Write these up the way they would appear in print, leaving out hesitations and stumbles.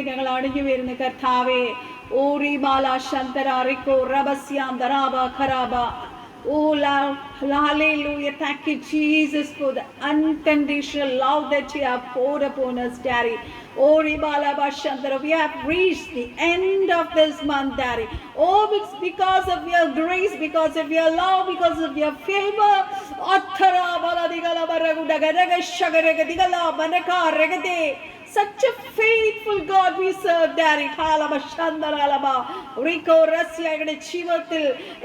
ഞങ്ങൾ അണിഞ്ഞു വരുന്ന കർത്താവേ, ഓറി ബാല ശന്തര Rico റബസ്യാം ദറാബ ഖറാബ. Oh, love, hallelujah. Thank you, Jesus, for the unconditional love that you have poured upon us, Daddy. Oh, Ribala Bashandara, we have reached the end of this month, Daddy. Oh, it's because of your grace, because of your love, because of your favor. Such a faithful God we serve, Daddy. Rico Russia, ജീവിതത്തിൽ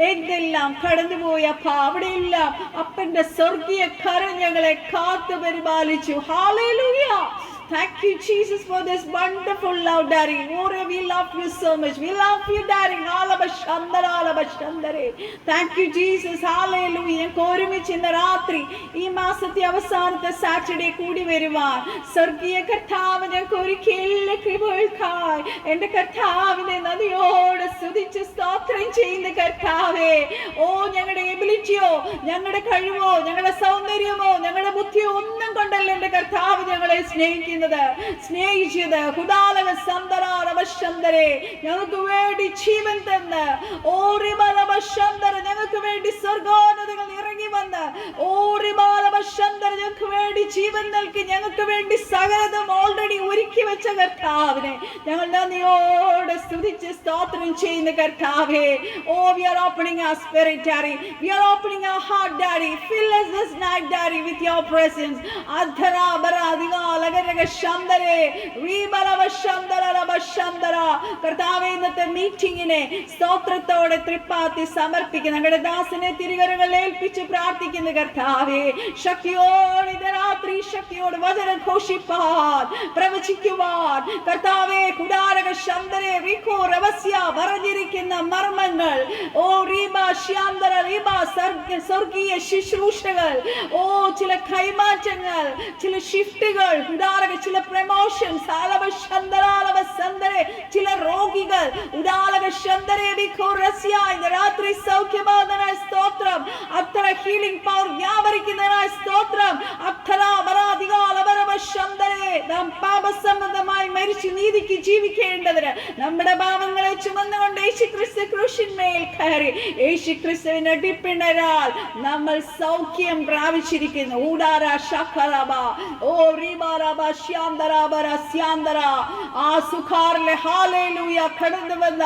എന്തെല്ലാം കടന്നുപോയ അവിടെയെല്ലാം അപ്പന്റെ സ്വർഗീയ കരം ഞങ്ങളെ കാത്തു പരിപാലിച്ചു. Hallelujah. Thank you, Jesus, for this wonderful love, Daddy. Oh, we love you so much. We love you, Daddy. Thank you, Jesus. Hallelujah. ഒരുമിച്ച് ഇന്ന് രാത്രി ഈ മാസത്തെ അവസാനത്തെ സാറ്റർഡേ കൂടി വരുവാൻ സ്വർഗീയ കർത്താവ് ഞങ്ങൾക്ക് ഒരിക്കൽ കൃപകൾക്കായി എന്റെ കർത്താവിനെ നദിയോട് സ്തുതിച്ച് സ്തോത്രം ചെയ്യുന്ന കർത്താവേ, ഓ ഞങ്ങളുടെ എബിലിറ്റിയോ ഞങ്ങളുടെ കഴിവോ ഞങ്ങളുടെ സൗന്ദര്യമോ ഞങ്ങളുടെ ബുദ്ധിയോ ഒന്നും കൊണ്ടല്ല എന്റെ കർത്താവ് ഞങ്ങളെ സ്നേഹിച്ചത്. ഞങ്ങൾക്ക് വേണ്ടി ജീവൻ തന്ന്, ഞങ്ങൾക്ക് വേണ്ടി സ്വർഗോന്നതകൾ ഇറങ്ങി വന്ന്, ഞങ്ങൾക്ക് വേണ്ടി ജീവൻ നൽകി, ഞങ്ങൾക്ക് വേണ്ടി സകലതും ഓൾറെഡി ഒരുക്കി വെച്ച കർത്താവിനെ ഞങ്ങൾ നന്ദിയോടെ സ്തുതിച്ച് സ്തോത്രം ചെയ്യുന്ന കർത്താവേ. Oh, we are opening our spirit, Daddy. We are opening our heart, Daddy. Fill us this night, Daddy, with your presence. Adhara baradiga lagaraga shandare ribalava shandara lava shandara. കർത്താവേ, ഇന്നത്തെ മീറ്റിംഗിനെ സ്തോത്രത്തോടെ തൃപ്പാത്തി സമർപ്പിക്കുന്ന ഞങ്ങളുടെ ദാസനെ തിരുകരങ്ങളിൽ ഏൽപ്പിച്ച് പ്രാർത്ഥിക്കുന്ന കർത്താവേ, ശക്തിയോടെ ഇന്ന് രാത്രി ശക്തിയോട് വചനം ഘോഷിപ്പാൻ പ്രവചിക്കുവാൻ കർത്താവേ, കുടാരക ശന്തരെ റിക്കോ റവസ്യ പറഞ്ഞിരിക്കുന്ന മർമ്മങ്ങൾ, ഓ റീബ ശ്യാന്തര റീബ സ്വർഗീയ ശുശ്രൂഷകൾ, ഓ ചില കൈമാറ്റങ്ങൾ, ചില ഷിഫ്റ്റുകൾ, കുടാരക ചില പ്രമോഷൻസ്, ആലവ ശന്തരാലവ സന്തരെ ചില രോഗികൾ, ഉദാലക ശന്തരെ റിക്കോ റസ്യ ഇന്ന് രാത്രി സൗഖ്യമാകുന്നതിനായി സ്തോത്രം. അത്ര ഹീലിംഗ് പവർ വ്യാപരിക്കുന്നതിനായി സ്തോത്രം. നാം പാപസംബന്ധമായി മരിച്ചു നീതിക്ക് ജീവിക്കേണ്ടതിന് നമ്മുടെ പാപങ്ങളെ ചുമന്നുകൊണ്ട് യേശുക്രിസ്തു ക്രൂശിന്മേൽ കയറി യേശുക്രിസ്തുവിന്റെ അടിപ്പിണരാൽ നമ്മൾ സൗഖ്യം പ്രാപിച്ചിരിക്കുന്നു. ആ സുഖാറിലെ ഹാലേലൂയ കടന്നു വന്ന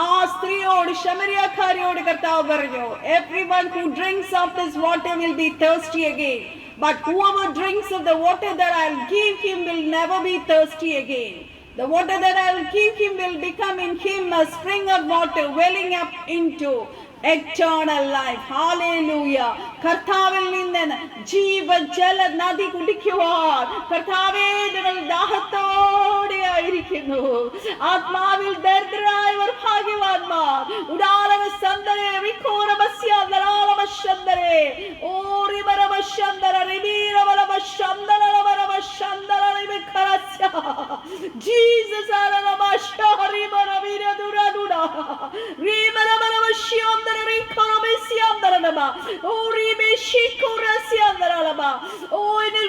ആ സ്ത്രീയോട്, ശമരിയക്കാരിയോട് കർത്താവ് പറഞ്ഞു, everyone who drinks of this water will be thirsty again, but whoever drinks of the water that I'll give him will never be thirsty again. The water that I'll give him will become in him a spring of water welling up into eternal life. Hallelujah. കർത്താവിൽ നിന്ന് ജീവജല നദി കുടിക്കുവാൻ കർത്താവേ ഞങ്ങൾ ദാഹത്തോടെ ആയിരിക്കുന്നു. ആത്മാവിൽ ദരിദ്രരായവർ ഭാഗ്യവാന്മാർ. ഉദാലവ സന്തരേ റിക്കോരബസ്യ ദലാലവ ശന്തരേ ഓറിബരവ ശന്തര റിബീരവലവ ശന്തരവരവ ശന്തര റിബിഖരസ്യ Jesus അലവ ശരിബരവിര ദുരദുന റിബരവലവ ശന്തര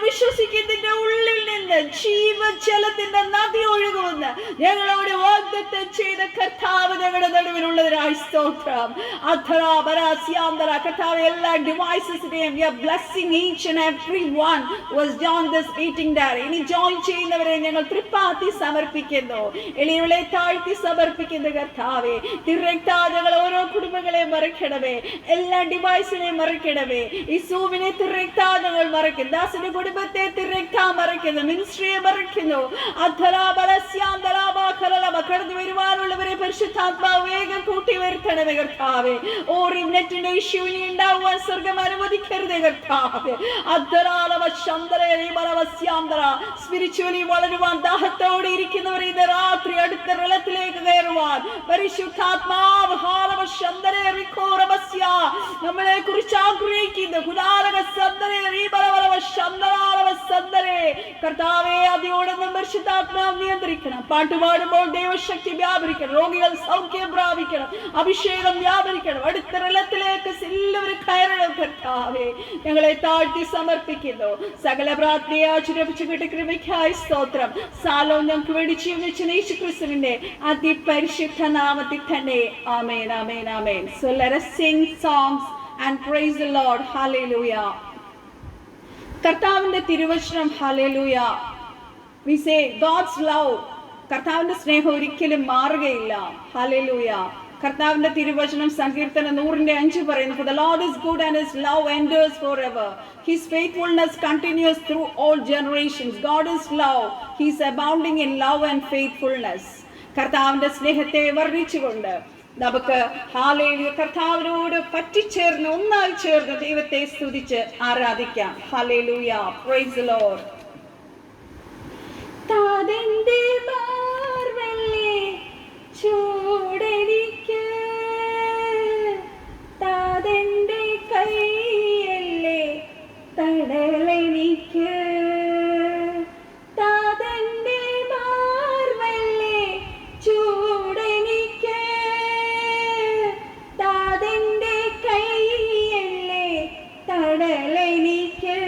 വിശ്വസിക്കുന്നതിന്റെ ഉള്ളിൽ നിന്ന് ജീവജലത്തിന്റെ നദി ഒഴുകുമെന്ന് ഞങ്ങളോട് വാഗ്ദത്തം ചെയ്ത കർത്താവ് ഞങ്ങളുടെ നടുവിലുള്ളതിനായി സ്തോത്രം. കർത്താവ് എല്ലാ ഡിവൈസസിനെയും blessing each and every one was join this meeting day. ഇനി ജോയിൻ ചെയ്യുന്നവരെ ഞങ്ങൾ തൃപ്പാത്തി സമർപ്പിക്കുന്നു, എളിയവളെ താഴ്ത്തി സമർപ്പിക്കുന്ന കർത്താവേ, ഞങ്ങൾ ഓരോ കുടുംബങ്ങളെ മറക്കണമേ, എല്ലാ ഡിവൈസിനെയും മറക്കണമേ. ഈ സൂമിനെ തിരക്താങ്ങൾ മറക്കുന്നു, ദാസന്റെ കുടുംബത്തെ തിരക്താ മറക്കുന്നു, മിനിസ്ട്രിയെ മറക്കുന്നു. കടന്നു വരുവാനുള്ളവരെ പരിശുദ്ധാത്മാവ് വേഗം കൂട്ടി വരുത്തണമേ കർത്താവേ. ഓറിനെറ്റിന്റെ ഇഷ്യൂവിനെ ഉണ്ടാവുവാൻ സ്വർഗം അനുവദിക്കരുതേ കർത്താവേ. സ്പിരിച്വലി വളരുവാൻ ദാഹത്തോടെ ഇരിക്കുന്നവരെ ഇന്ന് രാത്രി അടുത്ത റലത്തിലേക്ക് കയറുവാൻ പരിശുദ്ധാത്മാവ് നമ്മളെ കുറിച്ച് ആഗ്രഹിക്കുന്നു. കർത്താവേ, അതിയോടൊന്നും പരിശുദ്ധാത്മാവ് നിയന്ത്രിക്കണം. പാട്ടുപാടുമ്പോൾ ദൈവശക്തി വ്യാപരിക്കണം. രോഗികൾ സൗഖ്യം പ്രാപിക്കണം, അഭിഷേകം വ്യാപരിക്കണം. അടുത്ത റലത്തിലേക്ക് എല്ലാവരും കയറണം കർത്താവേ. ഞങ്ങളെ താഴ്ത്തി സമർപ്പിക്കുന്നു. സകല പ്രാർത്ഥനയെ ആചരിപ്പിച്ചു കിട്ടിയ കൃപയ്ക്കായി സ്തോത്രം. സാലോ ഞങ്ങൾക്ക് വേണ്ടി ജീവിച്ച യേശു ക്രിസ്തുവിന്റെ അതിപരിശുദ്ധ നാമത്തിൽ തന്നെ. ആമേൻ, ആമേൻ, ആമേൻ. So let us sing songs and praise the Lord. Hallelujah. കർത്താവിന്റെ തിരുവചനം. Hallelujah. We say God's love. കർത്താവിന്റെ സ്നേഹം ഒരിക്കലും മാറുകയില്ല. Hallelujah. കർത്താവിന്റെ തിരുവചനം സങ്കീർത്തനം 100:5 പറയുന്നു, For the Lord is good and his love endures forever. His faithfulness continues through all generations. God is love. He is abounding in love and faithfulness. കർത്താവിന്റെ സ്നേഹത്തെ വർണ്ണിച്ചുകൊണ്ട് നമുക്ക് ഹല്ലേലൂയ കർത്താവിനോട് പറ്റിച്ചേർന്ന് ഒന്നായി ചേർന്ന് ദൈവത്തെ സ്തുതിച്ച് ആരാധിക്കാം. ഹല്ലേലൂയ. Praise the lord. താതന്റെ മാർവല്ലേ ചൂടനിക്ക്, താതന്റെ കൈയല്ലേ തടലെനിക്ക്, താതന്റെ മാർവല്ലേ ചൂടനിക്ക്, താതന്റെ കൈയല്ലേ തടലെനിക്ക്.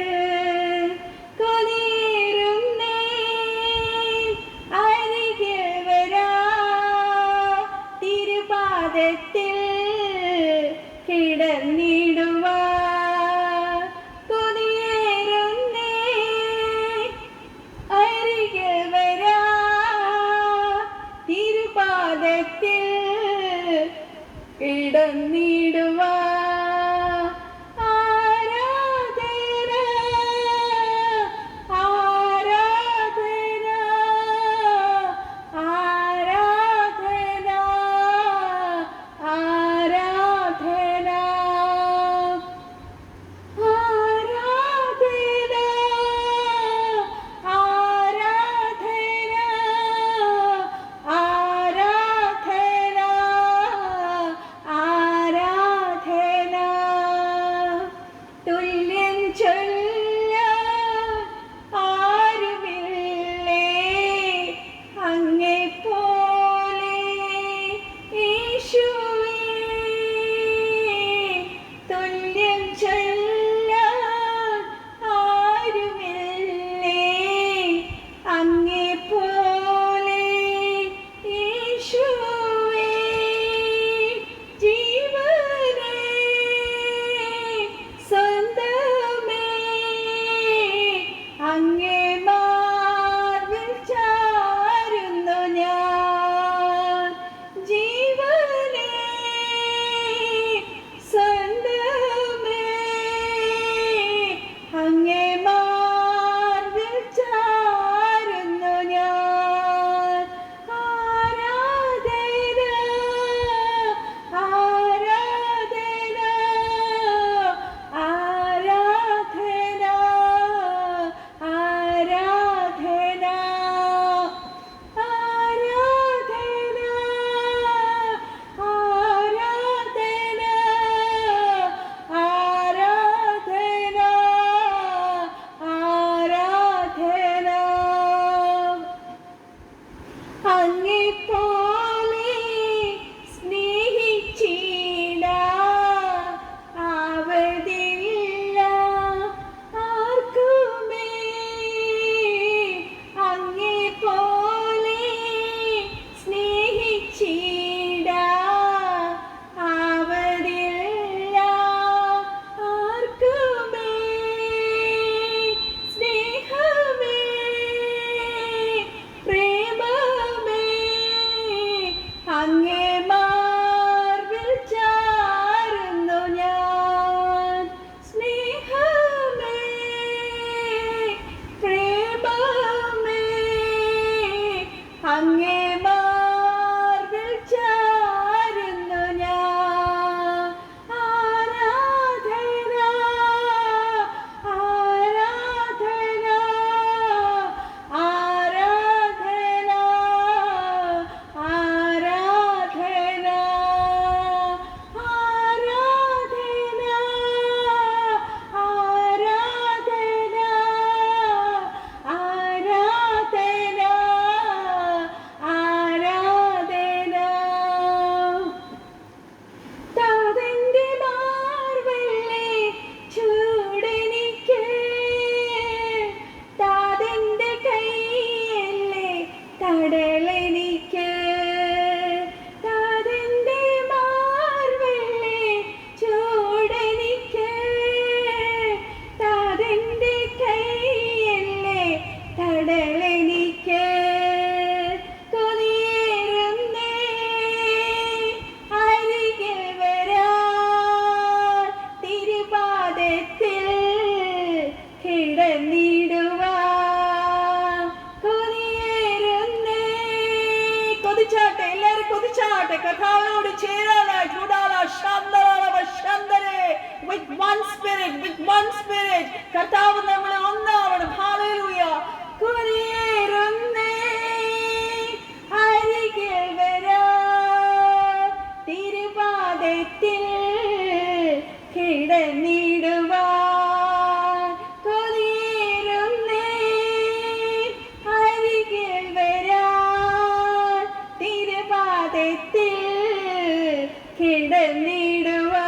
കൊതിച്ചാട്ടെ, എല്ലാരും കൊതിച്ചാട്ടെ കർത്താവിനോട് ചേരാനായി. With one spirit, with one spirit, കർത്താവ് നമ്മളെ ഒന്നാവണം. ഹല്ലേലൂയ. കുരിയേറുന്നേ അരികിൽ വരാം, തിരുപാദത്തിൽ കിടന്നിടുവാൻ. കുരിയേറുന്നേ അരികിൽ വരാം, തിരുപാദത്തിൽ കിടന്നിടുവാൻ.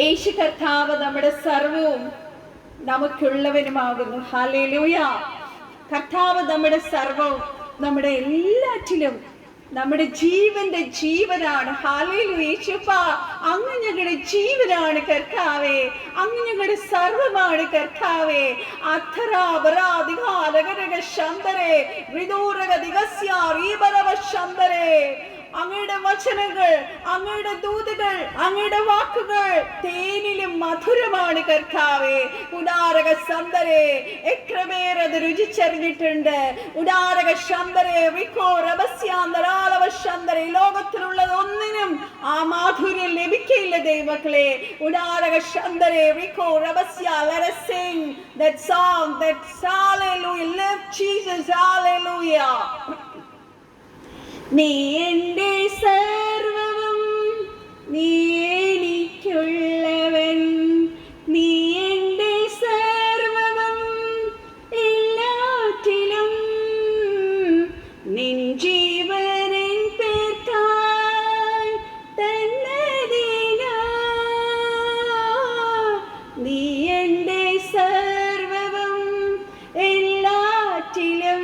യേശു കർത്താവ് നമ്മുടെ സർവവും നമുക്കുള്ളവനുമാകുന്നു. ഹല്ലേലൂയ. കർത്താവ് നമ്മുടെ സർവവും, നമ്മുടെ എല്ലാറ്റിലും നമ്മുടെ ജീവന്റെ ജീവനാണ്. ഹല്ലേലൂയ. യേശുപ്പാ, അങ്ങ് ഞങ്ങളുടെ ജീവനാണ് കർത്താവേ, അങ്ങ് ഞങ്ങളുടെ സർവമാണ് കർത്താവേ. അങ്ങയുടെ വചനങ്ങൾ, അങ്ങയുടെ ദൂതുകൾ, അങ്ങയുടെ വാക്കുകൾ തേനിലും മധുരമാണ് കർത്താവേ. ഉദാരക സന്തരെ എത്ര പേർ അത് രുചിച്ചറിഞ്ഞിട്ടുണ്ട്. ഉദാരക ശന്തരെ ശന്തരെ ലോകത്തിലുള്ളത് ഒന്നിനും ആ മാധുര്യം ലഭിക്കില്ല ദൈവമക്കളെ. ഉദാരക ശന്തരെ let us sing that song, that hallelujah, lift Jesus, hallelujah. നീ എൻ്റെ സർവവും, നീ എനിക്കുള്ളവൻ, നീ എൻ്റെ സർവവും എല്ലാറ്റിലും, നിൻ ജീവനിൻ പേർക്കായി തന്നതിനാ. നീ എൻ്റെ സർവവും എല്ലാറ്റിലും,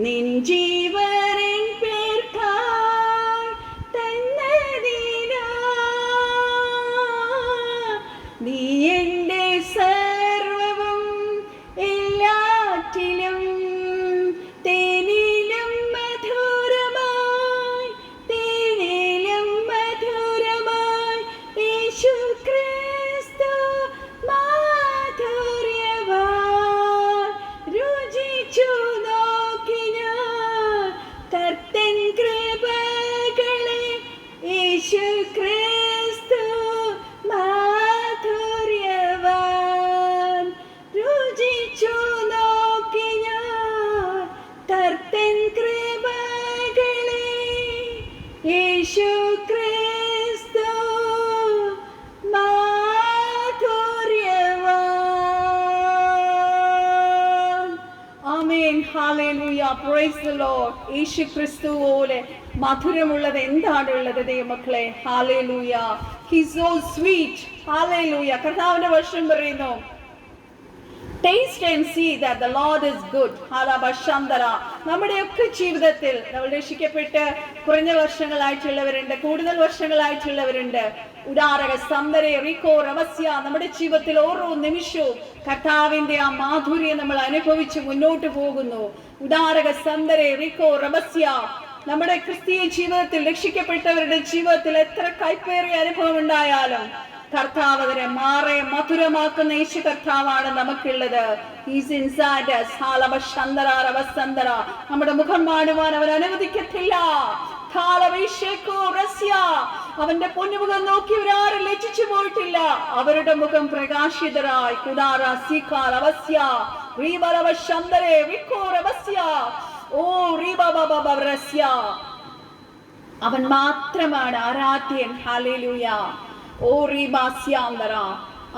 നിൻ ജീവനിൻ പേർക്കായി തന്നതിനാ. നീ എൻ്റെ സർവവും എല്ലാറ്റിലും, തേനിലും മധുരമായി, തേനിലും മധുരമായി യേശു ക്രിസ്തു മാധുര്യവാൻ. രുചിച്ചു കർത്തൻ കൃപകളെ, യേശു ക്രിസ്തു മാധുര്യവാൻ. രുചിച്ചു നോക്കി ഞാൻ കർത്തൻ കൃപകളെ, യേശു ക്രിസ്തു മാധുര്യവാൻ. Hallelujah, praise the lord. Yeshu Kristu പോലെ മധുരമുള്ളത് എന്താണുള്ളത് ദൈവമക്കളെ? Hallelujah, he is so sweet. Hallelujah. കർത്താവിന്റെ വചനം പറയുന്നു, taste and see that the Lord is good. നമ്മുടെയൊക്കെ ജീവിതത്തിൽ നമ്മൾ രക്ഷിക്കപ്പെട്ട് കുറഞ്ഞ വർഷങ്ങളായിട്ടുള്ളവരുണ്ട്, കൂടുതൽ വർഷങ്ങളായിട്ടുള്ളവരുണ്ട്. ഉദാരക സന്ദരെ റിക്കോ റമസ്യ, നമ്മുടെ ജീവിതത്തിൽ ഓരോ നിമിഷവും കർത്താവിന്റെ ആ മാധുര്യം നമ്മൾ അനുഭവിച്ച് മുന്നോട്ട് പോകുന്നു. ഉദാരക സന്ദരെ റിക്കോ റമസ്യ. നമ്മുടെ ക്രിസ്തീയ ജീവിതത്തിൽ രക്ഷിക്കപ്പെട്ടവരുടെ ജീവിതത്തിൽ എത്ര കൈപ്പേറിയ അനുഭവം ഉണ്ടായാലും കർത്താവ് അതിനെ മാറെ മധുരമാക്കുന്ന യേശു കർത്താവാണ് നമുക്കുള്ളത്. നമ്മുടെ മുഖം കാണുവാൻ അവൻ അനുവദിക്കത്തില്ല. അവന്റെ പൊന്നുമുഖം നോക്കി ഇവരാരും ലജ്ജിച്ചു പോയിട്ടില്ല. അവരുടെ മുഖം പ്രകാശിതരായി അവൻ മാത്രമാണ് ആരാധ്യൻ. ഹല്ലേലൂയ.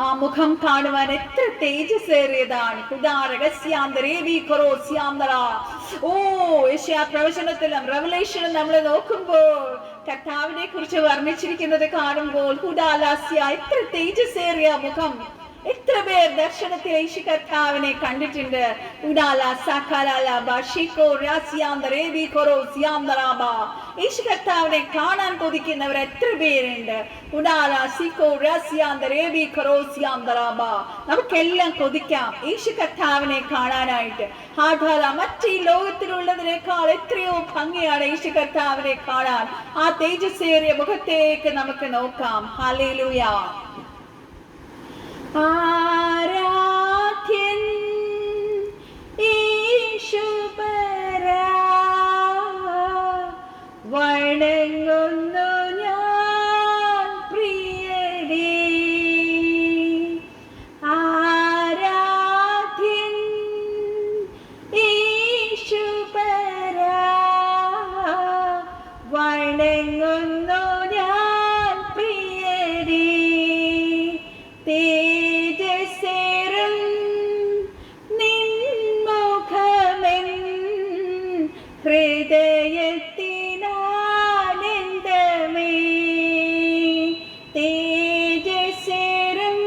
ആ മുഖം കാണുവാൻ എത്ര തേജസ്സേറിയതാണ്. പ്രവചനത്തിലും റെവലേഷനും നമ്മൾ നോക്കുമ്പോൾ കർത്താവിനെ കുറിച്ച് വർണ്ണിച്ചിരിക്കുന്നത് കാണുമ്പോൾ എത്ര തേജസ്സേറിയ മുഖം. എത്ര പേർ ദർശനത്തിൽ യേശു കർത്താവിനെ കണ്ടിട്ടുണ്ട്. യേശു കർത്താവിനെ കാണാൻ കൊതിക്കുന്നവർ എത്ര പേരുണ്ട്. നമുക്കെല്ലാം കൊതിക്കാം യേശു കർത്താവിനെ കാണാനായിട്ട്. മറ്റു ലോകത്തിലുള്ളതിനേക്കാൾ എത്രയോ ഭംഗിയാണ് യേശു കർത്താവിനെ കാണാൻ. ആ തേജസ്സേറിയ മുഖത്തേക്ക് നമുക്ക് നോക്കാം. ഹല്ലേലൂയ. ആരാധ്യൻ യേശുപരാ, വണങ്ങുന്നു ഞാൻ പ്രിയനേ. ആരാധ്യൻ യേശുപരാ, വണങ്ങുന്നു ഞാൻ പ്രിയനേ. ഹൃദയത്തിനാനന്ദമേ, തേജസ്സേറും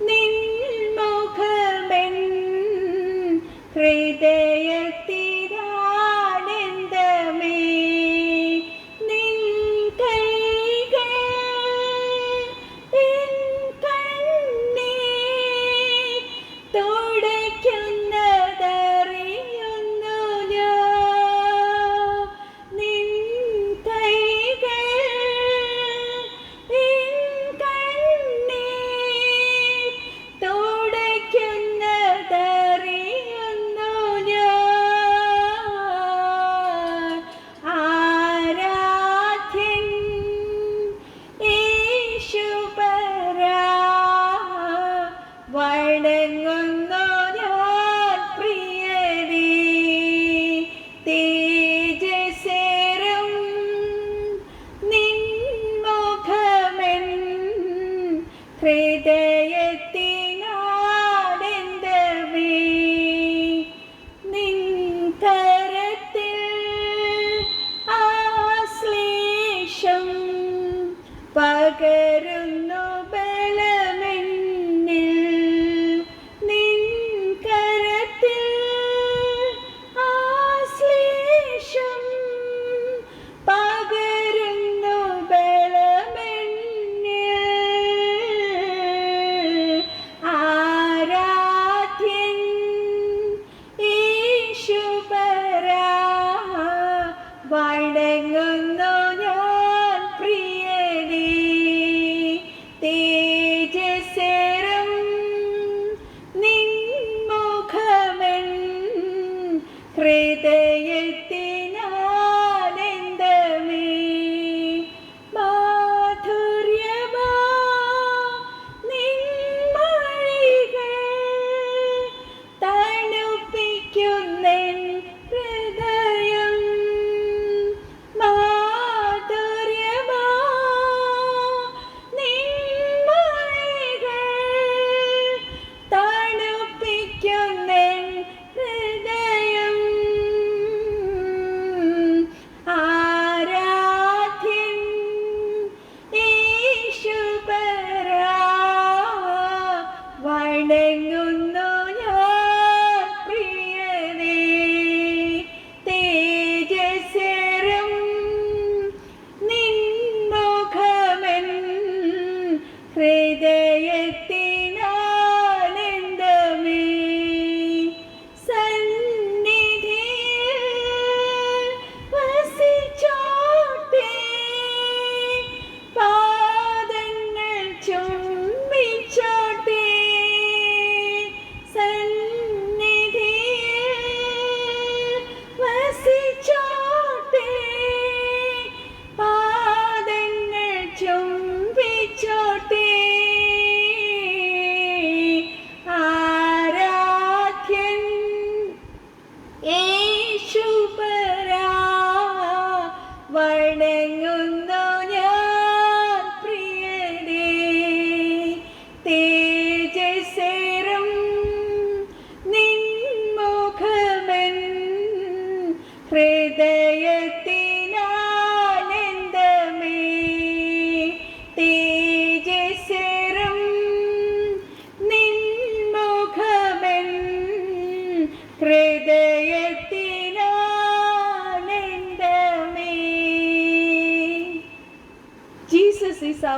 നിൻമുഖമെൻ ഹൃദയത്തിനാനന്ദമേ. നിൻ കൈകൾ എൻ കണ്ണീർ തുടയ്ക്കുന്നതറിയുന്നു ഞാൻ. നിൻ കൈകൾ എൻ കണ്ണീർ തുടയ്ക്കുന്നതറിയുന്നു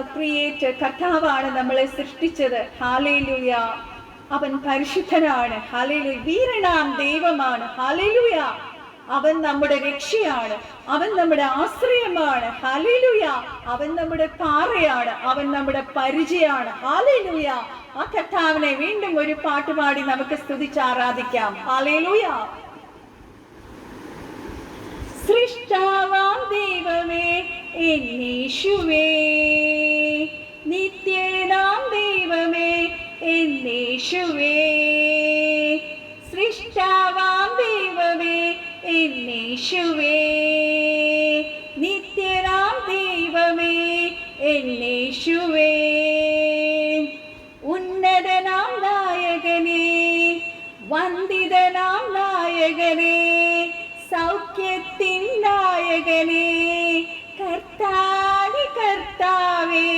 ക്രിയേറ്റർ. കർത്താവാണ് നമ്മളെ സൃഷ്ടിച്ചത്. ഹല്ലേലൂയ. അവൻ പരിശുദ്ധനാണ്. ഹല്ലേലൂയ. വീരനാം ദൈവമാണ്. ഹല്ലേലൂയ. അവൻ നമ്മുടെ രക്ഷയാണ്. അവൻ നമ്മുടെ ആശ്രയമാണ്. ഹല്ലേലൂയ. അവൻ നമ്മുടെ പാറയാണ്. അവൻ നമ്മുടെ പരിചയമാണ്. ഹല്ലേലൂയ. ആ കർത്താവിനെ വീണ്ടും ഒരു പാട്ടുപാടി നമുക്ക് സ്തുതിച്ച് ആരാധിക്കാം. ഹല്ലേലൂയ. സൃഷ്ടാവാം ദൈവമേ എന്നേശുവേ, നിത്യനാം ദൈവമേ എന്നേശുവേ, സൃഷ്ടാവാം ദൈവമേ എന്നേശുവേ, നിത്യനാം ദൈവമേ എന്നേശുവേ, ഉന്നതനാം നായകനേ, വന്ദിതനാം നായകനേ, സൗഖ്യത്തിൻ നായകനേ, കർത്താവേ കർത്താവേ,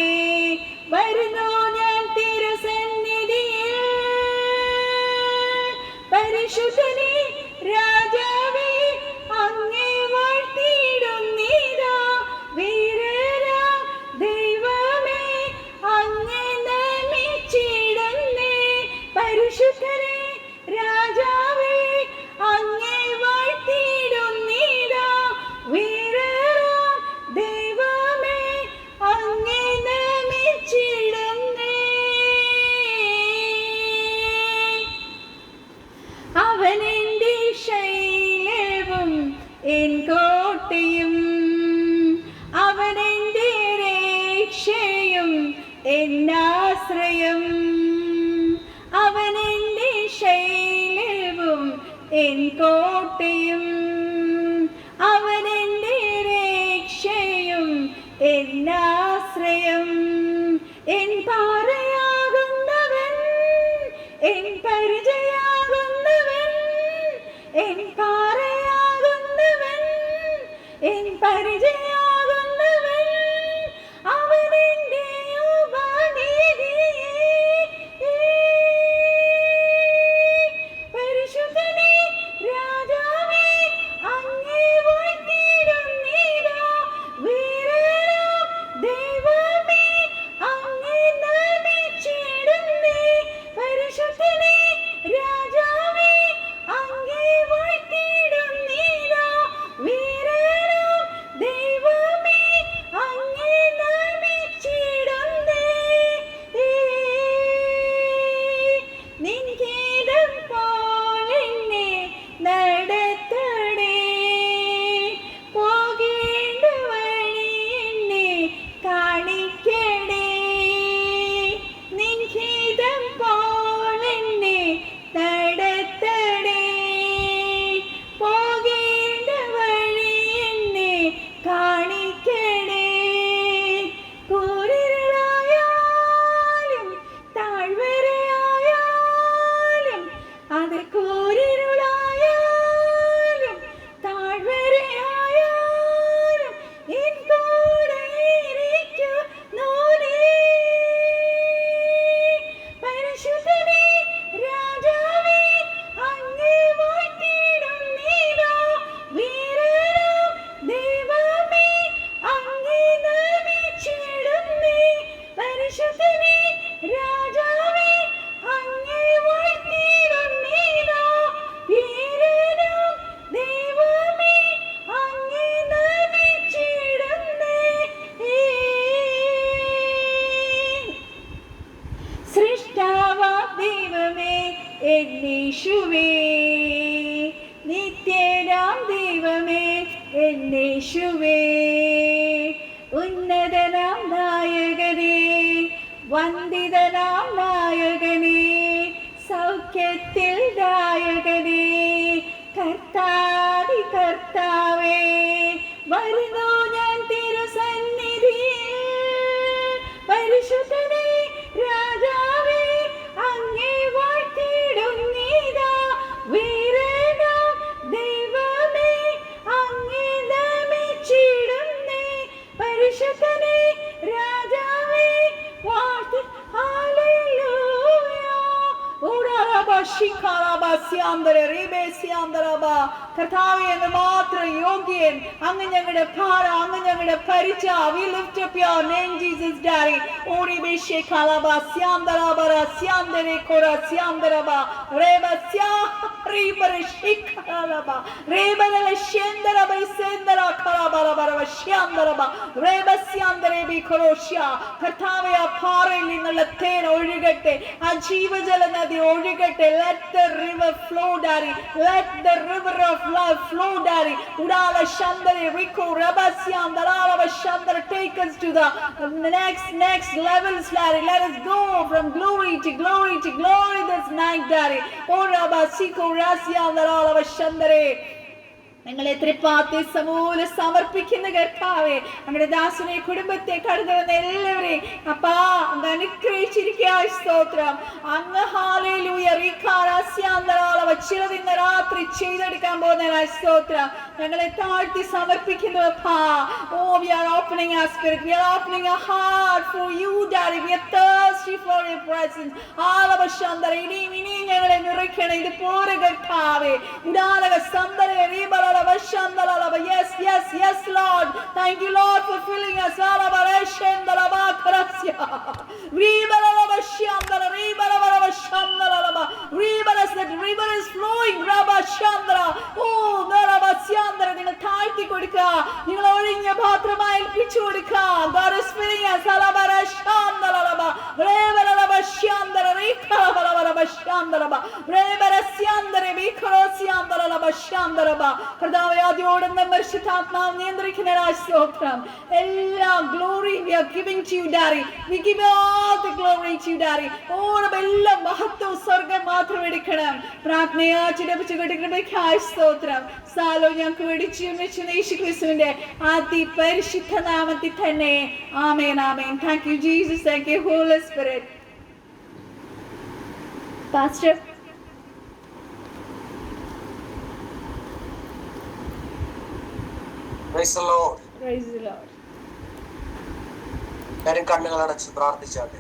വരുന്നു ഞാൻ തിരുസന്നിധിയിൽ, പരിശുദ്ധനേ രാജാവേ അങ്ങേ വാഴ്ത്തിയിടുന്നീതാ, വീരനാം ദൈവമേ അങ്ങേ നമിച്ചിടുന്നേ, പരിശുദ്ധനേ രാജാവേ അങ്ങേ വാഴ്ത്തിയിടുന്നീതാ, വീരനാം ദൈവമേ അങ്ങേ നമിച്ചിടുന്നേ. അവനെന്റെ ശൈലവും എൻ കോട്ടയും, അവനെന്റെ രക്ഷയും എന്നാശ്രയം, അവനെന്റെ ശൈലവും എൻ കോട്ടയും, അവനെന്റെ രക്ഷയും എന്നാശ്രയം, എൻ പാറയാകുന്നവൻ, എൻ പരിചയാകുന്നവൻ, എൻ പാറയാകുന്നവൻ, എൻ പരിചയാകുന്നവൻ, അവനെന്റെ ഉപനിധിയേ, പരിശുദ്ധനേ രാജാവേ അങ്ങേ വാഴ്ത്തിയിടുന്നീതാ, വീരനാം ദൈവമേ അങ്ങേ നമിച്ചിടുന്നേ, പരിശുദ്ധനേ രാജാവേ അങ്ങേ വാഴ്ത്തിയിടുന്നീതാ, വീരനാം ദൈവമേ അങ്ങേ നമിച്ചിടുന്നേ. നിൻ ഗീതം പോലെന്നെ നടത്തണേ, പോകേണ്ട വഴി എന്നെ കാണിക്കണേ, നിൻ ഗീതം പോലെന്നെ നടത്തണേ, പോകേണ്ട വഴി എന്നെ കാണിക്കണേ, കൂരിരുളായാലും താഴ്വരയായാലും, അത് കൂരിരുളായാലും താഴ്വരയായാലും എൻ കൂടെ ഇരിക്കുന്നോനേ, പരിശുദ്ധനേ രാജാവേ അങ്ങേ വാഴ്ത്തിയിടുന്നീതാ, വീരനാം ദൈവമേ അങ്ങേ നമിച്ചിടുന്നേ, പരിശുദ്ധനേ രാജാവേ അങ്ങേ വാഴ്ത്തിയിടുന്നീതാ, വീരനാം ദൈവമേ അങ്ങേ നമിച്ചിടുന്നേ. സൃഷ്ടാവാം ദൈവമേ എന്നേശുവേ, നിത്യനാം ദൈവമേ എന്നേശുവേ, ഉന്നതനാം നായകനേ, വന്ദിതനാം നായകനേ, സൗഖ്യത്തിൽ നായകനേ, കർത്താവേ കർത്താവേ, വരുന്നു ഞാൻ തിരുസന്നിധിയിൽ, പരിശുദ്ധനേ രാജാവേ അങ്ങേ വാഴ്ത്തിയിടുന്നീതാ, വീരനാം ദൈവമേ അങ്ങേ നമിച്ചിടുന്നേ, പരിശുദ്ധനേ രാജാവേ വാഴ്ത്തി. ഹല്ലേലൂയ. കർത്താവേ, അങ്ങ് മാത്രം യോഗ്യൻ, അങ്ങ് ഞങ്ങളുടെ ഭാരം, അങ്ങ് ഞങ്ങളുടെ പരിച. We lift up your name, Jesus, Daddy. Oribeshe kalaba siandarabara siandere kora siandaraba reba sia ribare shikalaba reba la shendaraba sendara kalabara bara siandaraba reba siandere bi koroshia. കർത്താവേ, ആ പാറയിൽ നിന്നുള്ള തേൻ ഒഴുകട്ടെ, ആ ജീവജല നദി ഒഴുകട്ടെ. Let the river flow, Daddy. Let the river of love flow, Daddy. Udala shandare riko rabasiam darala shandare. Take us to the next levels, Daddy. Let us go from glory to glory to glory this night, Daddy. Oh rabasiko rasiam darala shandare. ഞങ്ങളെ തൃപ്പാത്തി സമൂല സമർപ്പിക്കുന്ന കർത്താവേ, ഞങ്ങളുടെ ദാസനെ, കുടുംബത്തെ, കടന്നു വന്ന എല്ലാവരെയും അപ്പാ അങ്ങ് അനുഗ്രഹിച്ചിരിക്കുക. സ്തോത്രം. അങ്ങ് ഹല്ലേലൂയ ചിലത് ഇന്ന് രാത്രി ചെയ്തെടുക്കാൻ പോകുന്ന സ്തോത്രം. ഞങ്ങളെ താഴ്ത്തി സമർപ്പിക്കുന്നു അപ്പാ. Oh, we are opening our spirit, we are opening our heart for you, Daddy. We are thirsty for your presence. ഇനിയും ഞങ്ങളെ നിറയ്ക്കണം ഇതുപോലെ കർത്താവേ. Yes, yes, yes, Lord. Thank you, Lord, for filling us. That river is flowing. നിങ്ങൾ താഴ്ത്തി കൊടുക്കുക, നിങ്ങൾ ഒഴിഞ്ഞ പാത്രമായി ഏൽപ്പിച്ചു കൊടുക്കുക. God is filling us. കർത്താവേ, ആദ്യോടെ പരിശുദ്ധാത്മാവ് നിയന്ത്രിക്കുന്ന സ്തോത്രം. എല്ലാ glory we are giving to you, Daddy. We give all the glory to you, Daddy. ഓരോ എല്ലാ മഹത്വവും സ്വർഗ്ഗം മാത്രം എടുക്കണം. പ്രാർത്ഥനയായി സ്തോത്രം. സാലോ ഞങ്ങൾക്ക് വേടിച്ചു യേശുക്രിസ്തുവിന്റെ അതിപരിശുദ്ധ നാമത്തിൽ തന്നെ. ആമേൻ, ആമേൻ. Thank you, Jesus. Thank you, Holy Spirit. Pastor. Praise the Lord. Praise the Lord. കണ്ണുകൾ അടച്ച് പ്രാർത്ഥിച്ചാട്ടെ.